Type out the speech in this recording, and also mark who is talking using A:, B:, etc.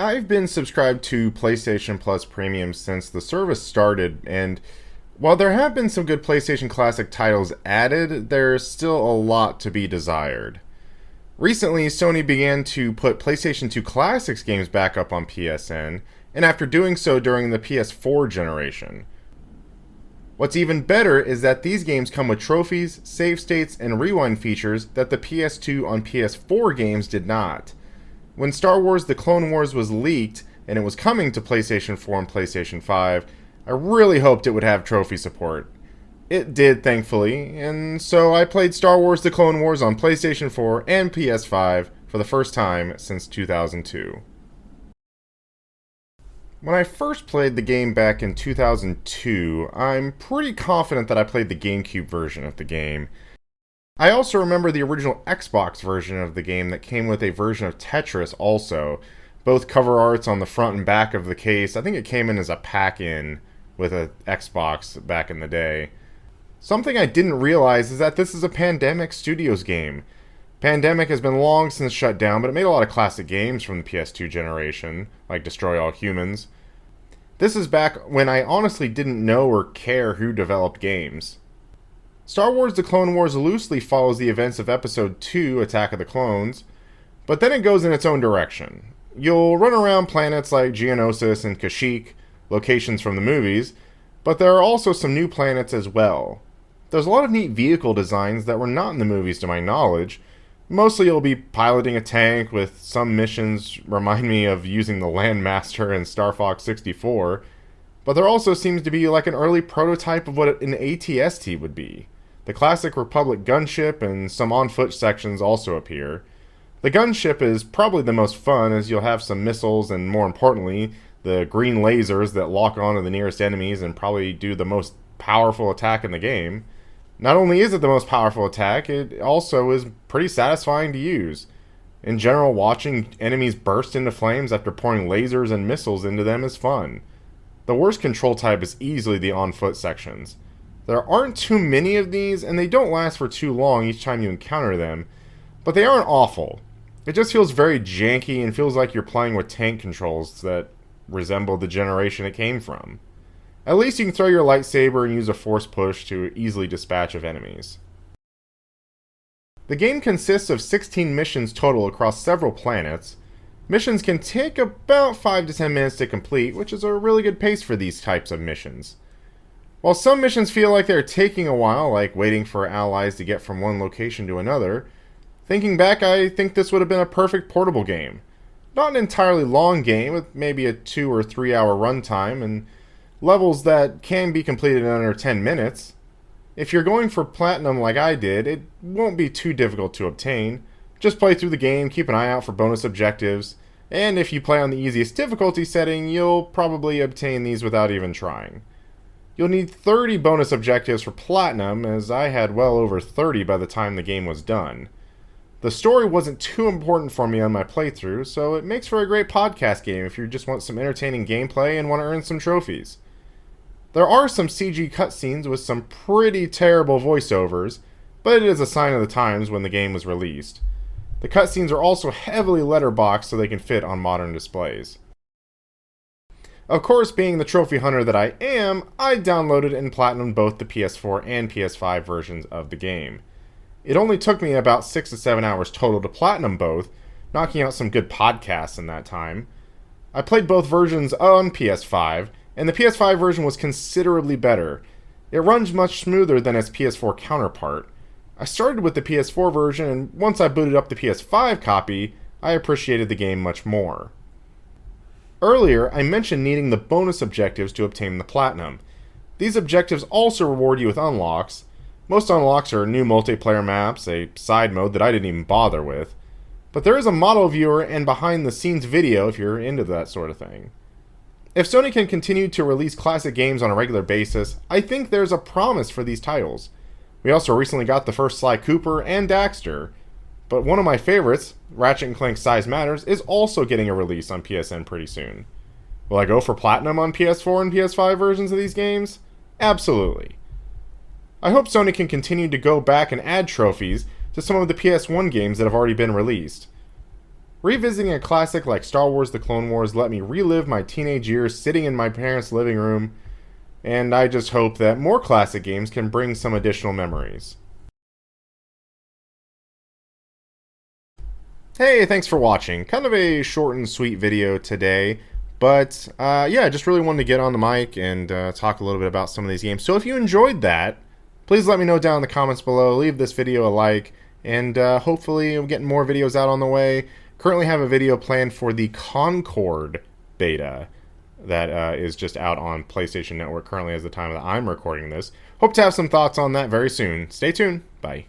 A: I've been subscribed to PlayStation Plus Premium since the service started, and while there have been some good PlayStation Classic titles added, there's still a lot to be desired. Recently, Sony began to put PlayStation 2 Classics games back up on PSN, and after doing so during the PS4 generation. What's even better is that these games come with trophies, save states, and rewind features that the PS2 on PS4 games did not. When Star Wars The Clone Wars was leaked, and it was coming to PlayStation 4 and PlayStation 5, I really hoped it would have trophy support. It did, thankfully, and so I played Star Wars The Clone Wars on PlayStation 4 and PS5 for the first time since 2002. When I first played the game back in 2002, I'm pretty confident that I played the GameCube version of the game. I also remember the original Xbox version of the game that came with a version of Tetris also. Both cover arts on the front and back of the case. I think it came in as a pack-in with an Xbox back in the day. Something I didn't realize is that this is a Pandemic Studios game. Pandemic has been long since shut down, but it made a lot of classic games from the PS2 generation, like Destroy All Humans. This is back when I honestly didn't know or care who developed games. Star Wars The Clone Wars loosely follows the events of Episode 2, Attack of the Clones, but then it goes in its own direction. You'll run around planets like Geonosis and Kashyyyk, locations from the movies, but there are also some new planets as well. There's a lot of neat vehicle designs that were not in the movies to my knowledge. Mostly you'll be piloting a tank, with some missions remind me of using the Landmaster in Star Fox 64, but there also seems to be like an early prototype of what an AT-ST would be. The classic Republic gunship and some on-foot sections also appear. The gunship is probably the most fun, as you'll have some missiles and, more importantly, the green lasers that lock onto the nearest enemies and probably do the most powerful attack in the game. Not only is it the most powerful attack, it also is pretty satisfying to use. In general, watching enemies burst into flames after pouring lasers and missiles into them is fun. The worst control type is easily the on-foot sections. There aren't too many of these, and they don't last for too long each time you encounter them, but they aren't awful. It just feels very janky and feels like you're playing with tank controls that resemble the generation it came from. At least you can throw your lightsaber and use a force push to easily dispatch of enemies. The game consists of 16 missions total across several planets. Missions can take about 5 to 10 minutes to complete, which is a really good pace for these types of missions. While some missions feel like they're taking a while, like waiting for allies to get from one location to another, thinking back, I think this would have been a perfect portable game. Not an entirely long game, with maybe a 2 or 3 hour runtime, and levels that can be completed in under 10 minutes. If you're going for platinum like I did, it won't be too difficult to obtain. Just play through the game, keep an eye out for bonus objectives, and if you play on the easiest difficulty setting, you'll probably obtain these without even trying. You'll need 30 bonus objectives for platinum, as I had well over 30 by the time the game was done. The story wasn't too important for me on my playthrough, so it makes for a great podcast game if you just want some entertaining gameplay and want to earn some trophies. There are some CG cutscenes with some pretty terrible voiceovers, but it is a sign of the times when the game was released. The cutscenes are also heavily letterboxed so they can fit on modern displays. Of course, being the trophy hunter that I am, I downloaded and platinumed both the PS4 and PS5 versions of the game. It only took me about 6 to 7 hours total to platinum both, knocking out some good podcasts in that time. I played both versions on PS5, and the PS5 version was considerably better. It runs much smoother than its PS4 counterpart. I started with the PS4 version, and once I booted up the PS5 copy, I appreciated the game much more. Earlier, I mentioned needing the bonus objectives to obtain the platinum. These objectives also reward you with unlocks. Most unlocks are new multiplayer maps, a side mode that I didn't even bother with. But there is a model viewer and behind the scenes video if you're into that sort of thing. If Sony can continue to release classic games on a regular basis, I think there's a promise for these titles. We also recently got the first Sly Cooper and Daxter, but one of my favorites, Ratchet & Clank Size Matters, is also getting a release on PSN pretty soon. Will I go for platinum on PS4 and PS5 versions of these games? Absolutely. I hope Sony can continue to go back and add trophies to some of the PS1 games that have already been released. Revisiting a classic like Star Wars The Clone Wars let me relive my teenage years sitting in my parents' living room, and I just hope that more classic games can bring some additional memories. Hey, thanks for watching. Kind of a short and sweet video today, but yeah, I just really wanted to get on the mic and talk a little bit about some of these games. So if you enjoyed that, please let me know down in the comments below. Leave this video a like, and hopefully I'm getting more videos out on the way. Currently have a video planned for the Concord beta that is just out on PlayStation Network currently as the time that I'm recording this. Hope to have some thoughts on that very soon. Stay tuned. Bye.